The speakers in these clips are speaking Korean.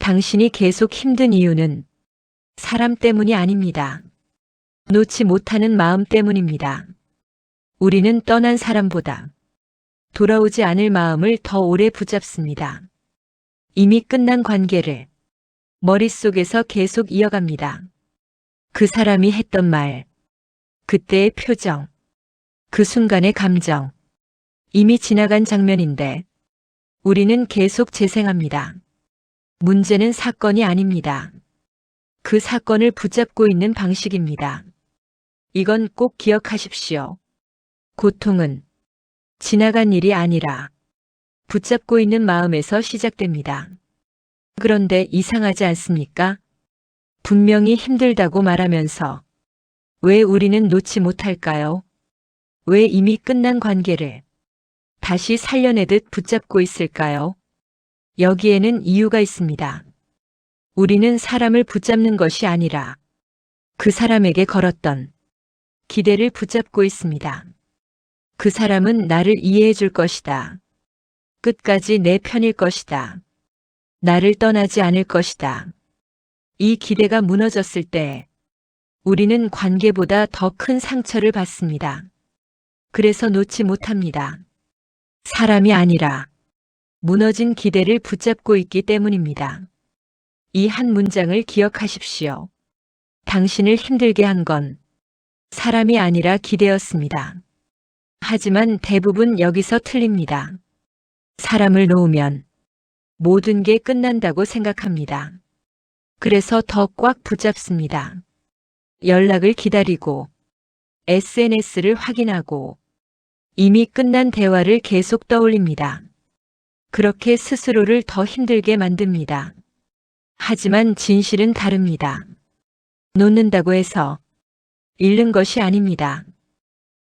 당신이 계속 힘든 이유는 사람 때문이 아닙니다. 놓지 못하는 마음 때문입니다. 우리는 떠난 사람보다 돌아오지 않을 마음을 더 오래 붙잡습니다. 이미 끝난 관계를 머릿속에서 계속 이어갑니다. 그 사람이 했던 말, 그때의 표정, 그 순간의 감정, 이미 지나간 장면인데 우리는 계속 재생합니다. 문제는 사건이 아닙니다. 그 사건을 붙잡고 있는 방식입니다. 이건 꼭 기억하십시오. 고통은 지나간 일이 아니라 붙잡고 있는 마음에서 시작됩니다. 그런데 이상하지 않습니까? 분명히 힘들다고 말하면서 왜 우리는 놓지 못할까요? 왜 이미 끝난 관계를 다시 살려내듯 붙잡고 있을까요? 여기에는 이유가 있습니다. 우리는 사람을 붙잡는 것이 아니라 그 사람에게 걸었던 기대를 붙잡고 있습니다. 그 사람은 나를 이해해 줄 것이다. 끝까지 내 편일 것이다. 나를 떠나지 않을 것이다. 이 기대가 무너졌을 때 우리는 관계보다 더 큰 상처를 받습니다. 그래서 놓지 못합니다. 사람이 아니라 무너진 기대를 붙잡고 있기 때문입니다. 이 한 문장을 기억하십시오. 당신을 힘들게 한 건 사람이 아니라 기대였습니다. 하지만 대부분 여기서 틀립니다. 사람을 놓으면 모든 게 끝난다고 생각합니다. 그래서 더 꽉 붙잡습니다. 연락을 기다리고 SNS를 확인하고 이미 끝난 대화를 계속 떠올립니다. 그렇게 스스로를 더 힘들게 만듭니다. 하지만 진실은 다릅니다. 놓는다고 해서 잃는 것이 아닙니다.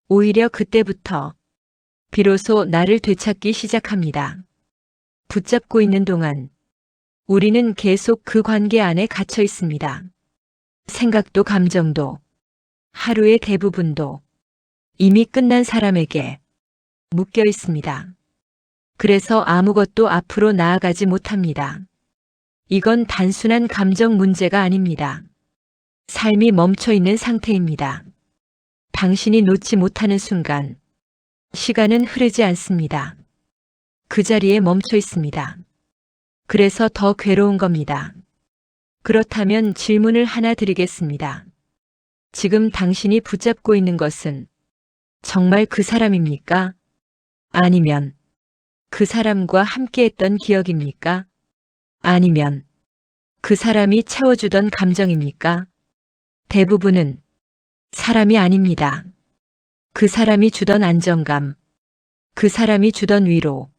오히려 그때부터 비로소 나를 되찾기 시작합니다. 붙잡고 있는 동안 우리는 계속 그 관계 안에 갇혀 있습니다. 생각도 감정도 하루의 대부분도 이미 끝난 사람에게 묶여 있습니다. 그래서 아무것도 앞으로 나아가지 못합니다. 이건 단순한 감정 문제가 아닙니다. 삶이 멈춰 있는 상태입니다. 당신이 놓지 못하는 순간 시간은 흐르지 않습니다. 그 자리에 멈춰 있습니다. 그래서 더 괴로운 겁니다. 그렇다면 질문을 하나 드리겠습니다. 지금 당신이 붙잡고 있는 것은 정말 그 사람입니까? 아니면 그 사람과 함께했던 기억입니까? 아니면 그 사람이 채워주던 감정입니까? 대부분은 사람이 아닙니다. 그 사람이 주던 안정감, 그 사람이 주던 위로,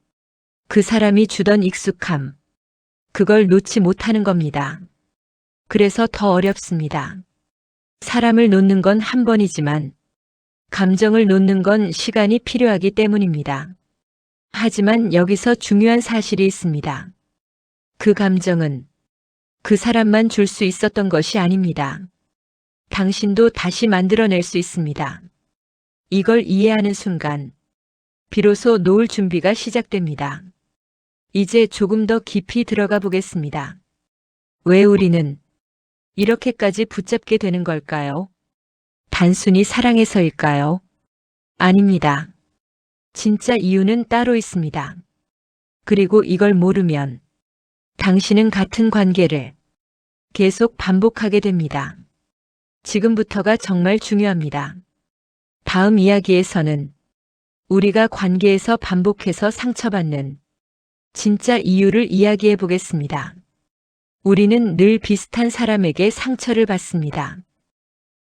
그 사람이 주던 익숙함, 그걸 놓지 못하는 겁니다. 그래서 더 어렵습니다. 사람을 놓는 건 한 번이지만 감정을 놓는 건 시간이 필요하기 때문입니다. 하지만 여기서 중요한 사실이 있습니다. 그 감정은 그 사람만 줄 수 있었던 것이 아닙니다. 당신도 다시 만들어낼 수 있습니다. 이걸 이해하는 순간 비로소 놓을 준비가 시작됩니다. 이제 조금 더 깊이 들어가 보겠습니다. 왜 우리는 이렇게까지 붙잡게 되는 걸까요? 단순히 사랑해서일까요? 아닙니다. 진짜 이유는 따로 있습니다. 그리고 이걸 모르면 당신은 같은 관계를 계속 반복하게 됩니다. 지금부터가 정말 중요합니다. 다음 이야기에서는 우리가 관계에서 반복해서 상처받는 진짜 이유를 이야기해 보겠습니다. 우리는 늘 비슷한 사람에게 상처를 받습니다.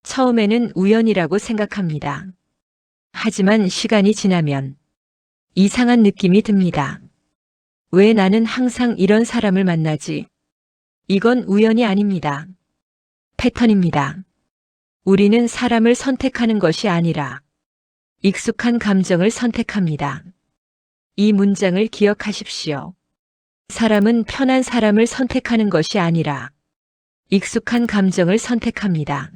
처음에는 우연이라고 생각합니다. 하지만 시간이 지나면 이상한 느낌이 듭니다. 왜 나는 항상 이런 사람을 만나지? 이건 우연이 아닙니다. 패턴입니다. 우리는 사람을 선택하는 것이 아니라 익숙한 감정을 선택합니다. 이 문장을 기억하십시오. 사람은 편한 사람을 선택하는 것이 아니라 익숙한 감정을 선택합니다.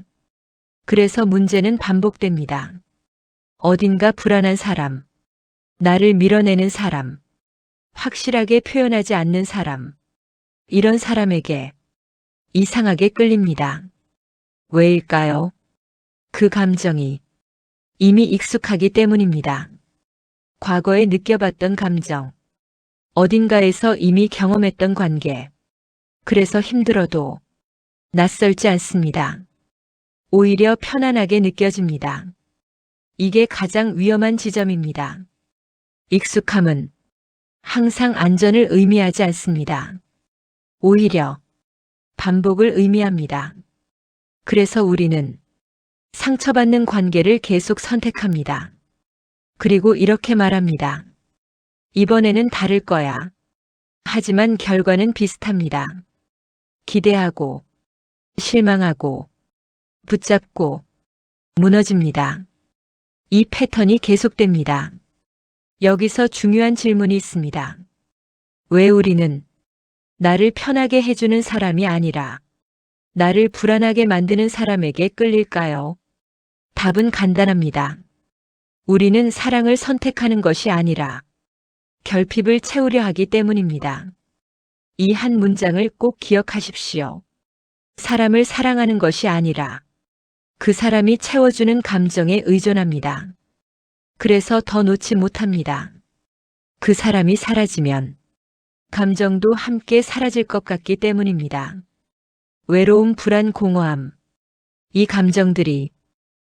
그래서 문제는 반복됩니다. 어딘가 불안한 사람, 나를 밀어내는 사람, 확실하게 표현하지 않는 사람, 이런 사람에게 이상하게 끌립니다. 왜일까요? 그 감정이 이미 익숙하기 때문입니다. 과거에 느껴봤던 감정, 어딘가에서 이미 경험했던 관계, 그래서 힘들어도 낯설지 않습니다. 오히려 편안하게 느껴집니다. 이게 가장 위험한 지점입니다. 익숙함은 항상 안전을 의미하지 않습니다. 오히려 반복을 의미합니다. 그래서 우리는 상처받는 관계를 계속 선택합니다. 그리고 이렇게 말합니다. 이번에는 다를 거야. 하지만 결과는 비슷합니다. 기대하고, 실망하고, 붙잡고, 무너집니다. 이 패턴이 계속됩니다. 여기서 중요한 질문이 있습니다. 왜 우리는 나를 편하게 해주는 사람이 아니라 나를 불안하게 만드는 사람에게 끌릴까요? 답은 간단합니다. 우리는 사랑을 선택하는 것이 아니라 결핍을 채우려 하기 때문입니다. 이 한 문장을 꼭 기억하십시오. 사람을 사랑하는 것이 아니라 그 사람이 채워주는 감정에 의존합니다. 그래서 더 놓지 못합니다. 그 사람이 사라지면 감정도 함께 사라질 것 같기 때문입니다. 외로움, 불안, 공허함. 이 감정들이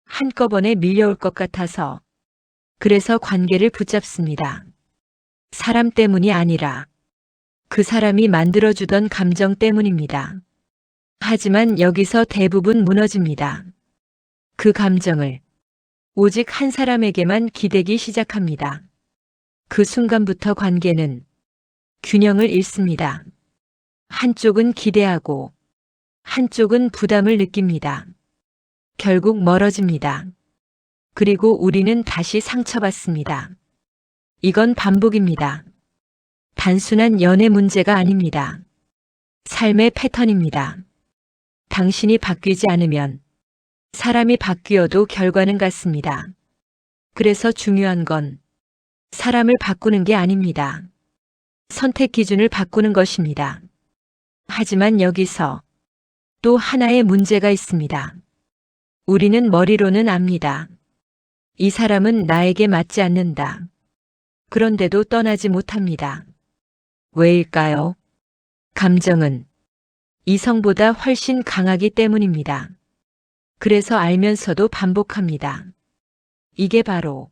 한꺼번에 밀려올 것 같아서 그래서 관계를 붙잡습니다. 사람 때문이 아니라 그 사람이 만들어주던 감정 때문입니다. 하지만 여기서 대부분 무너집니다. 그 감정을 오직 한 사람에게만 기대기 시작합니다. 그 순간부터 관계는 균형을 잃습니다. 한쪽은 기대하고 한쪽은 부담을 느낍니다. 결국 멀어집니다. 그리고 우리는 다시 상처받습니다. 이건 반복입니다. 단순한 연애 문제가 아닙니다. 삶의 패턴입니다. 당신이 바뀌지 않으면 사람이 바뀌어도 결과는 같습니다. 그래서 중요한 건 사람을 바꾸는 게 아닙니다. 선택 기준을 바꾸는 것입니다. 하지만 여기서 또 하나의 문제가 있습니다. 우리는 머리로는 압니다. 이 사람은 나에게 맞지 않는다. 그런데도 떠나지 못합니다. 왜일까요? 감정은 이성보다 훨씬 강하기 때문입니다. 그래서 알면서도 반복합니다. 이게 바로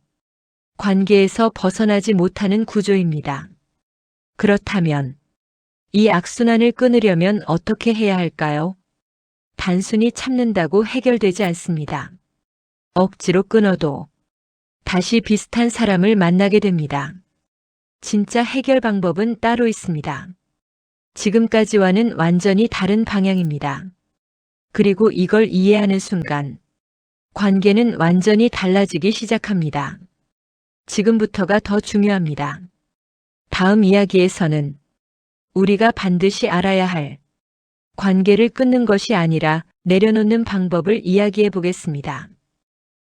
관계에서 벗어나지 못하는 구조입니다. 그렇다면 이 악순환을 끊으려면 어떻게 해야 할까요? 단순히 참는다고 해결되지 않습니다. 억지로 끊어도 다시 비슷한 사람을 만나게 됩니다. 진짜 해결 방법은 따로 있습니다. 지금까지와는 완전히 다른 방향입니다. 그리고 이걸 이해하는 순간 관계는 완전히 달라지기 시작합니다. 지금부터가 더 중요합니다. 다음 이야기에서는 우리가 반드시 알아야 할 관계를 끊는 것이 아니라 내려놓는 방법을 이야기해 보겠습니다.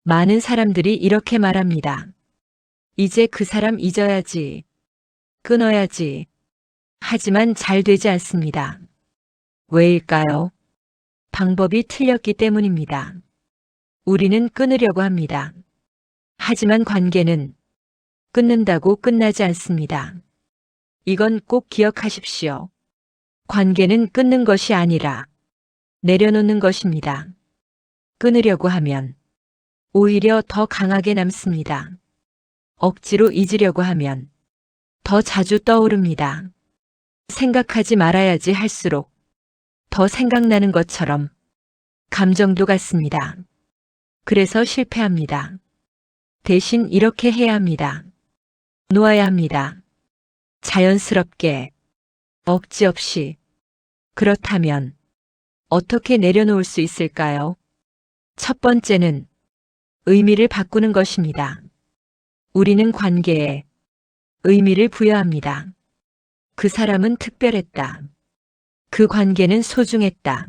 많은 사람들이 이렇게 말합니다. 이제 그 사람 잊어야지. 끊어야지. 하지만 잘 되지 않습니다. 왜일까요? 방법이 틀렸기 때문입니다. 우리는 끊으려고 합니다. 하지만 관계는 끊는다고 끝나지 않습니다. 이건 꼭 기억하십시오. 관계는 끊는 것이 아니라 내려놓는 것입니다. 끊으려고 하면 오히려 더 강하게 남습니다. 억지로 잊으려고 하면 더 자주 떠오릅니다. 생각하지 말아야지 할수록 더 생각나는 것처럼 감정도 같습니다. 그래서 실패합니다. 대신 이렇게 해야 합니다. 놓아야 합니다. 자연스럽게, 억지 없이. 그렇다면 어떻게 내려놓을 수 있을까요? 첫 번째는 의미를 바꾸는 것입니다. 우리는 관계에 의미를 부여합니다. 그 사람은 특별했다. 그 관계는 소중했다.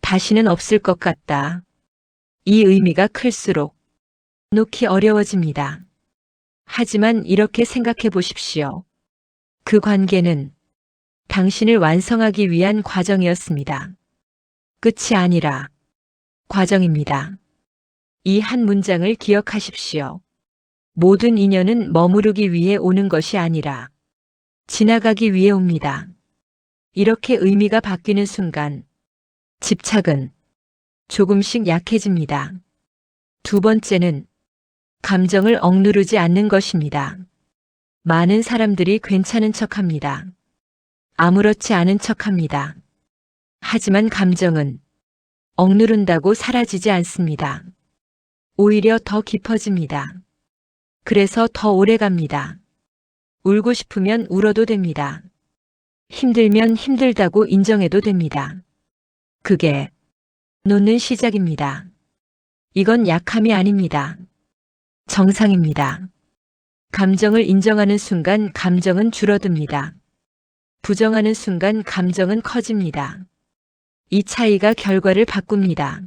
다시는 없을 것 같다. 이 의미가 클수록 놓기 어려워집니다. 하지만 이렇게 생각해 보십시오. 그 관계는 당신을 완성하기 위한 과정이었습니다. 끝이 아니라 과정입니다. 이 한 문장을 기억하십시오. 모든 인연은 머무르기 위해 오는 것이 아니라 지나가기 위해 옵니다. 이렇게 의미가 바뀌는 순간 집착은 조금씩 약해집니다. 두 번째는 감정을 억누르지 않는 것입니다. 많은 사람들이 괜찮은 척합니다. 아무렇지 않은 척합니다. 하지만 감정은 억누른다고 사라지지 않습니다. 오히려 더 깊어집니다. 그래서 더 오래 갑니다. 울고 싶으면 울어도 됩니다. 힘들면 힘들다고 인정해도 됩니다. 그게 놓는 시작입니다. 이건 약함이 아닙니다. 정상입니다. 감정을 인정하는 순간 감정은 줄어듭니다. 부정하는 순간 감정은 커집니다. 이 차이가 결과를 바꿉니다.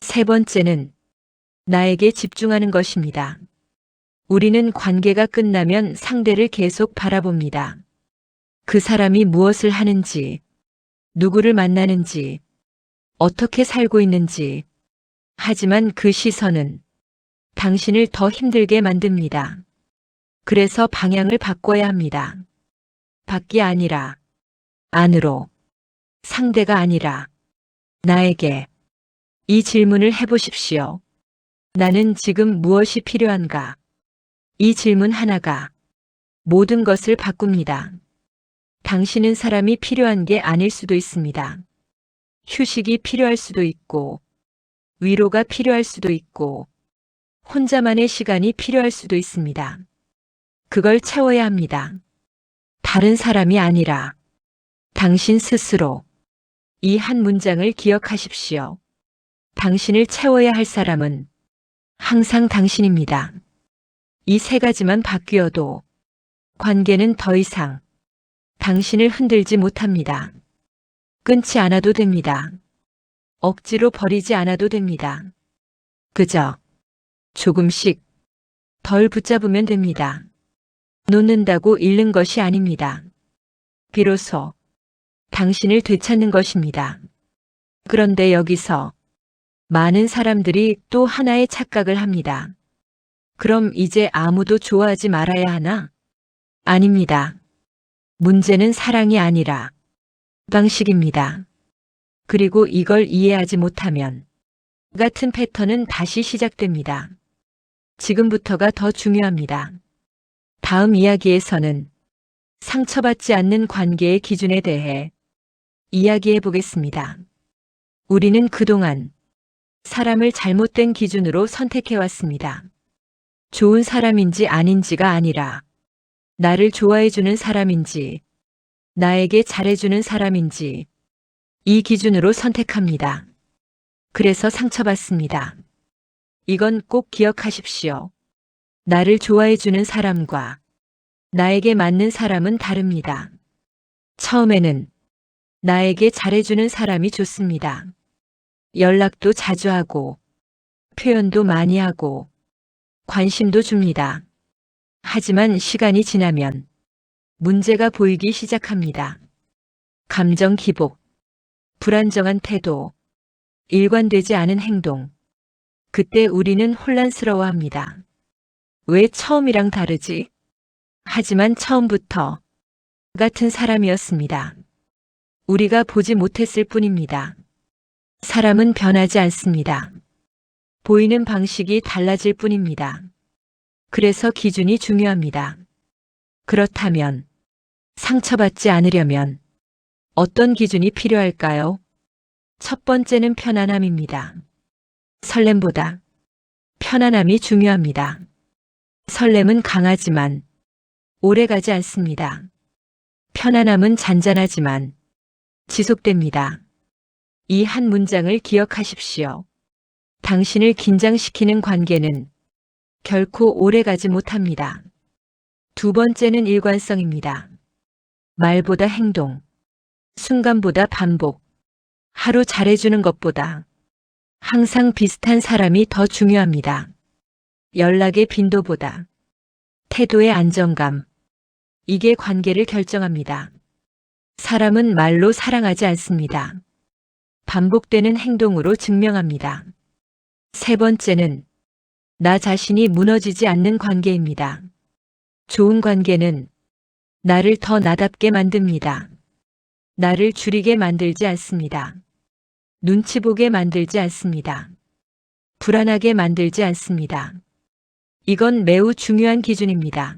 세 번째는 나에게 집중하는 것입니다. 우리는 관계가 끝나면 상대를 계속 바라봅니다. 그 사람이 무엇을 하는지, 누구를 만나는지, 어떻게 살고 있는지. 하지만 그 시선은 당신을 더 힘들게 만듭니다. 그래서 방향을 바꿔야 합니다. 밖이 아니라 안으로, 상대가 아니라 나에게. 이 질문을 해보십시오. 나는 지금 무엇이 필요한가? 이 질문 하나가 모든 것을 바꿉니다. 당신은 사람이 필요한 게 아닐 수도 있습니다. 휴식이 필요할 수도 있고, 위로가 필요할 수도 있고, 혼자만의 시간이 필요할 수도 있습니다. 그걸 채워야 합니다. 다른 사람이 아니라 당신 스스로. 이 한 문장을 기억하십시오. 당신을 채워야 할 사람은 항상 당신입니다. 이 세 가지만 바뀌어도 관계는 더 이상 당신을 흔들지 못합니다. 끊지 않아도 됩니다. 억지로 버리지 않아도 됩니다. 그저 조금씩 덜 붙잡으면 됩니다. 놓는다고 잃는 것이 아닙니다. 비로소 당신을 되찾는 것입니다. 그런데 여기서 많은 사람들이 또 하나의 착각을 합니다. 그럼 이제 아무도 좋아하지 말아야 하나? 아닙니다. 문제는 사랑이 아니라 방식입니다. 그리고 이걸 이해하지 못하면 같은 패턴은 다시 시작됩니다. 지금부터가 더 중요합니다. 다음 이야기에서는 상처받지 않는 관계의 기준에 대해 이야기해 보겠습니다. 우리는 그동안 사람을 잘못된 기준으로 선택해 왔습니다. 좋은 사람인지 아닌지가 아니라 나를 좋아해주는 사람인지, 나에게 잘해주는 사람인지 이 기준으로 선택합니다. 그래서 상처받습니다. 이건 꼭 기억하십시오. 나를 좋아해주는 사람과 나에게 맞는 사람은 다릅니다. 처음에는 나에게 잘해주는 사람이 좋습니다. 연락도 자주 하고, 표현도 많이 하고, 관심도 줍니다. 하지만 시간이 지나면 문제가 보이기 시작합니다. 감정 기복, 불안정한 태도, 일관되지 않은 행동. 그때 우리는 혼란스러워합니다. 왜 처음이랑 다르지? 하지만 처음부터 같은 사람이었습니다. 우리가 보지 못했을 뿐입니다. 사람은 변하지 않습니다. 보이는 방식이 달라질 뿐입니다. 그래서 기준이 중요합니다. 그렇다면 상처받지 않으려면 어떤 기준이 필요할까요? 첫 번째는 편안함입니다. 설렘보다 편안함이 중요합니다. 설렘은 강하지만 오래가지 않습니다. 편안함은 잔잔하지만 지속됩니다. 이 한 문장을 기억하십시오. 당신을 긴장시키는 관계는 결코 오래가지 못합니다. 두 번째는 일관성입니다. 말보다 행동, 순간보다 반복, 하루 잘해주는 것보다 항상 비슷한 사람이 더 중요합니다. 연락의 빈도보다 태도의 안정감, 이게 관계를 결정합니다. 사람은 말로 사랑하지 않습니다. 반복되는 행동으로 증명합니다. 세 번째는 나 자신이 무너지지 않는 관계입니다. 좋은 관계는 나를 더 나답게 만듭니다. 나를 줄이게 만들지 않습니다. 눈치 보게 만들지 않습니다. 불안하게 만들지 않습니다. 이건 매우 중요한 기준입니다.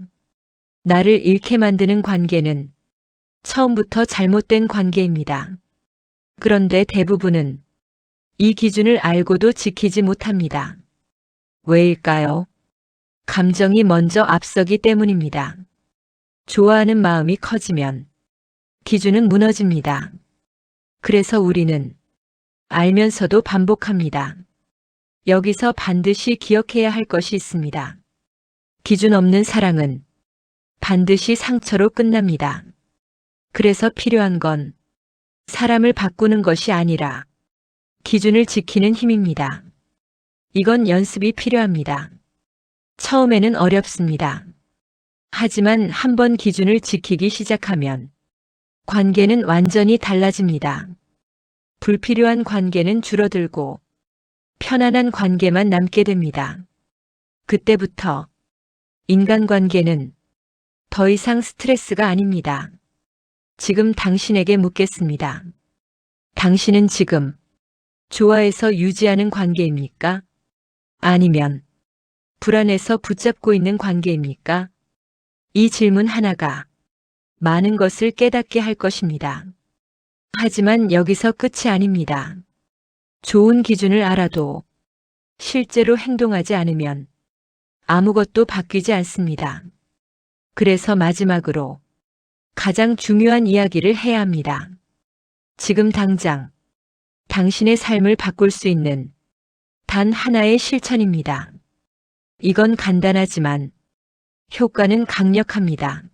나를 잃게 만드는 관계는 처음부터 잘못된 관계입니다. 그런데 대부분은 이 기준을 알고도 지키지 못합니다. 왜일까요? 감정이 먼저 앞서기 때문입니다. 좋아하는 마음이 커지면 기준은 무너집니다. 그래서 우리는 알면서도 반복합니다. 여기서 반드시 기억해야 할 것이 있습니다. 기준 없는 사랑은 반드시 상처로 끝납니다. 그래서 필요한 건 사람을 바꾸는 것이 아니라 기준을 지키는 힘입니다. 이건 연습이 필요합니다. 처음에는 어렵습니다. 하지만 한번 기준을 지키기 시작하면 관계는 완전히 달라집니다. 불필요한 관계는 줄어들고 편안한 관계만 남게 됩니다. 그때부터 인간관계는 더 이상 스트레스가 아닙니다. 지금 당신에게 묻겠습니다. 당신은 지금 좋아해서 유지하는 관계입니까? 아니면 불안해서 붙잡고 있는 관계입니까? 이 질문 하나가 많은 것을 깨닫게 할 것입니다. 하지만 여기서 끝이 아닙니다. 좋은 기준을 알아도 실제로 행동하지 않으면 아무것도 바뀌지 않습니다. 그래서 마지막으로 가장 중요한 이야기를 해야 합니다. 지금 당장 당신의 삶을 바꿀 수 있는 단 하나의 실천입니다. 이건 간단하지만 효과는 강력합니다.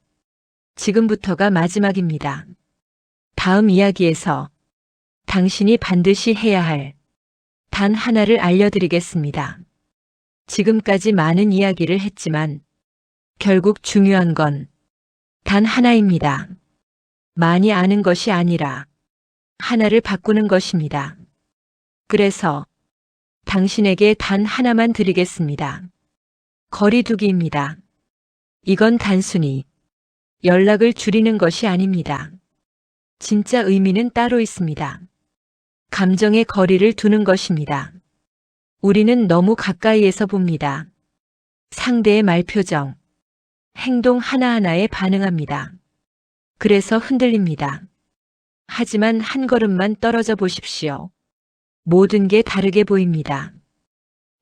지금부터가 마지막입니다. 다음 이야기에서 당신이 반드시 해야 할 단 하나를 알려드리겠습니다. 지금까지 많은 이야기를 했지만 결국 중요한 건 단 하나입니다. 많이 아는 것이 아니라 하나를 바꾸는 것입니다. 그래서 당신에게 단 하나만 드리겠습니다. 거리두기입니다. 이건 단순히 연락을 줄이는 것이 아닙니다. 진짜 의미는 따로 있습니다. 감정의 거리를 두는 것입니다. 우리는 너무 가까이에서 봅니다. 상대의 말표정, 행동 하나하나에 반응합니다. 그래서 흔들립니다. 하지만 한 걸음만 떨어져 보십시오. 모든 게 다르게 보입니다.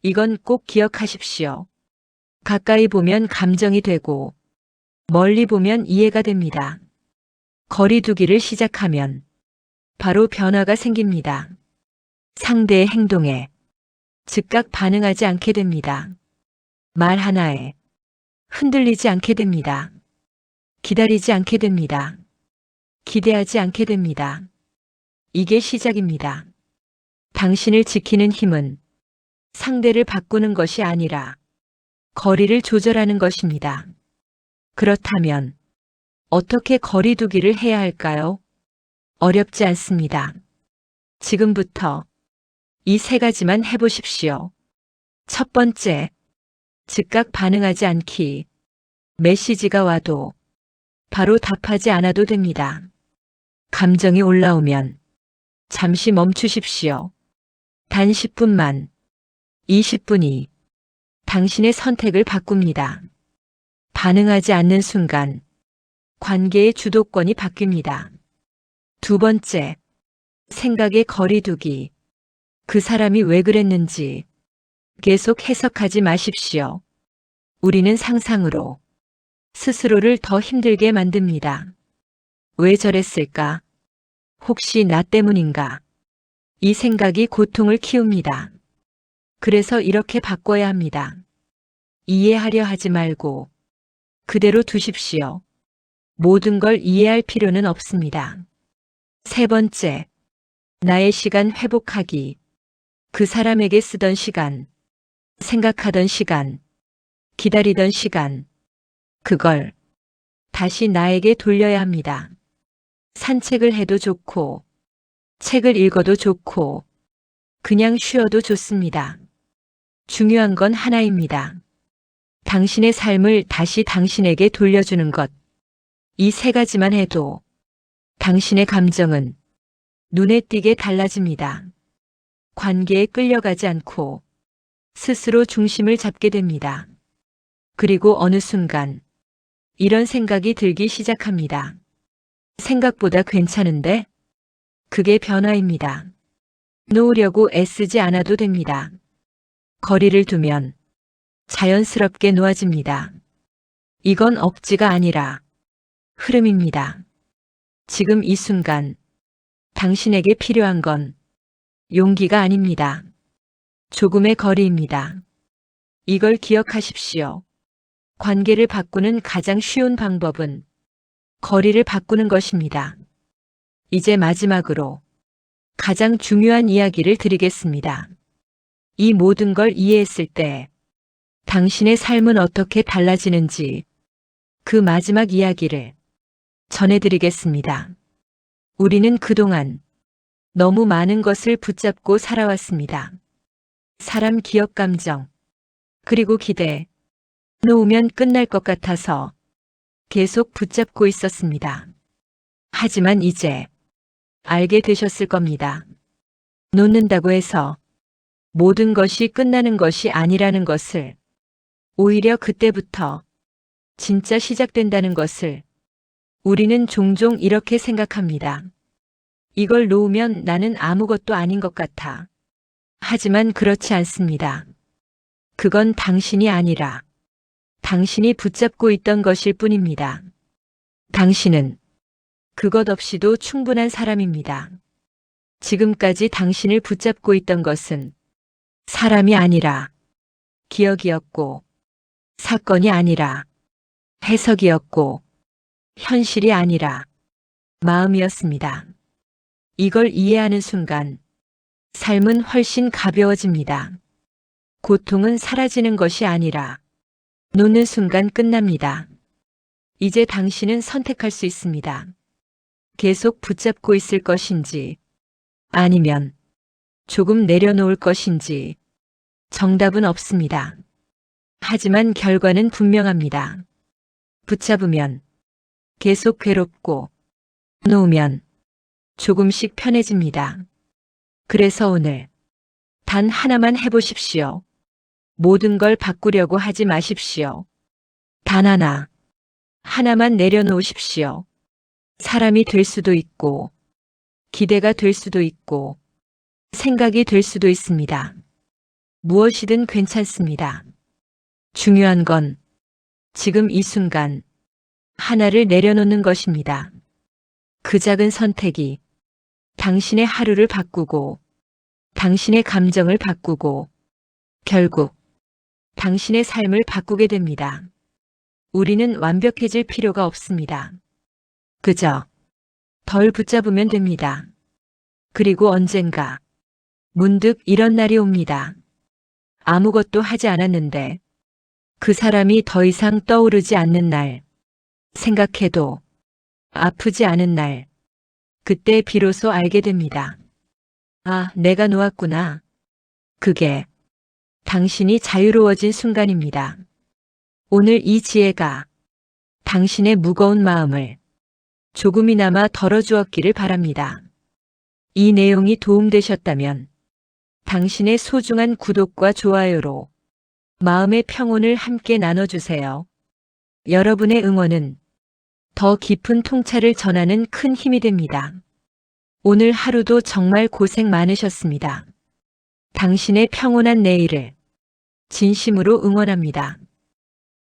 이건 꼭 기억하십시오. 가까이 보면 감정이 되고 멀리 보면 이해가 됩니다. 거리두기를 시작하면 바로 변화가 생깁니다. 상대의 행동에 즉각 반응하지 않게 됩니다. 말 하나에 흔들리지 않게 됩니다. 기다리지 않게 됩니다. 기대하지 않게 됩니다. 이게 시작입니다. 당신을 지키는 힘은 상대를 바꾸는 것이 아니라 거리를 조절하는 것입니다. 그렇다면 어떻게 거리두기를 해야 할까요? 어렵지 않습니다. 지금부터 이 세 가지만 해보십시오. 첫 번째, 즉각 반응하지 않기. 메시지가 와도 바로 답하지 않아도 됩니다. 감정이 올라오면 잠시 멈추십시오. 단 10분만, 20분이 당신의 선택을 바꿉니다. 반응하지 않는 순간 관계의 주도권이 바뀝니다. 두 번째, 생각의 거리두기. 그 사람이 왜 그랬는지 계속 해석하지 마십시오. 우리는 상상으로 스스로를 더 힘들게 만듭니다. 왜 저랬을까? 혹시 나 때문인가? 이 생각이 고통을 키웁니다. 그래서 이렇게 바꿔야 합니다. 이해하려 하지 말고 그대로 두십시오. 모든 걸 이해할 필요는 없습니다. 세 번째, 나의 시간 회복하기. 그 사람에게 쓰던 시간, 생각하던 시간, 기다리던 시간, 그걸 다시 나에게 돌려야 합니다. 산책을 해도 좋고, 책을 읽어도 좋고, 그냥 쉬어도 좋습니다. 중요한 건 하나입니다. 당신의 삶을 다시 당신에게 돌려주는 것. 이 세 가지만 해도 당신의 감정은 눈에 띄게 달라집니다. 관계에 끌려가지 않고 스스로 중심을 잡게 됩니다. 그리고 어느 순간 이런 생각이 들기 시작합니다. 생각보다 괜찮은데? 그게 변화입니다. 놓으려고 애쓰지 않아도 됩니다. 거리를 두면 자연스럽게 놓아집니다. 이건 억지가 아니라 흐름입니다. 지금 이 순간 당신에게 필요한 건 용기가 아닙니다. 조금의 거리입니다. 이걸 기억하십시오. 관계를 바꾸는 가장 쉬운 방법은 거리를 바꾸는 것입니다. 이제 마지막으로 가장 중요한 이야기를 드리겠습니다. 이 모든 걸 이해했을 때 당신의 삶은 어떻게 달라지는지 그 마지막 이야기를 전해드리겠습니다. 우리는 그동안 너무 많은 것을 붙잡고 살아왔습니다. 사람, 기억, 감정, 그리고 기대. 놓으면 끝날 것 같아서 계속 붙잡고 있었습니다. 하지만 이제 알게 되셨을 겁니다. 놓는다고 해서 모든 것이 끝나는 것이 아니라는 것을, 오히려 그때부터 진짜 시작된다는 것을 우리는 종종 이렇게 생각합니다. 이걸 놓으면 나는 아무것도 아닌 것 같아. 하지만 그렇지 않습니다. 그건 당신이 아니라 당신이 붙잡고 있던 것일 뿐입니다. 당신은 그것 없이도 충분한 사람입니다. 지금까지 당신을 붙잡고 있던 것은 사람이 아니라 기억이었고, 사건이 아니라 해석이었고, 현실이 아니라 마음이었습니다. 이걸 이해하는 순간 삶은 훨씬 가벼워집니다. 고통은 사라지는 것이 아니라 놓는 순간 끝납니다. 이제 당신은 선택할 수 있습니다. 계속 붙잡고 있을 것인지 아니면 조금 내려놓을 것인지 정답은 없습니다. 하지만 결과는 분명합니다. 붙잡으면 계속 괴롭고 놓으면 조금씩 편해집니다. 그래서 오늘 단 하나만 해보십시오. 모든 걸 바꾸려고 하지 마십시오. 단 하나만 내려놓으십시오. 사람이 될 수도 있고, 기대가 될 수도 있고, 생각이 될 수도 있습니다. 무엇이든 괜찮습니다. 중요한 건 지금 이 순간 하나를 내려놓는 것입니다. 그 작은 선택이 당신의 하루를 바꾸고, 당신의 감정을 바꾸고, 결국 당신의 삶을 바꾸게 됩니다. 우리는 완벽해질 필요가 없습니다. 그저 덜 붙잡으면 됩니다. 그리고 언젠가 문득 이런 날이 옵니다. 아무것도 하지 않았는데 그 사람이 더 이상 떠오르지 않는 날, 생각해도 아프지 않은 날, 그때 비로소 알게 됩니다. 아, 내가 놓았구나. 그게 당신이 자유로워진 순간입니다. 오늘 이 지혜가 당신의 무거운 마음을 조금이나마 덜어주었기를 바랍니다. 이 내용이 도움되셨다면 당신의 소중한 구독과 좋아요로 마음의 평온을 함께 나눠주세요. 여러분의 응원은 더 깊은 통찰을 전하는 큰 힘이 됩니다. 오늘 하루도 정말 고생 많으셨습니다. 당신의 평온한 내일을 진심으로 응원합니다.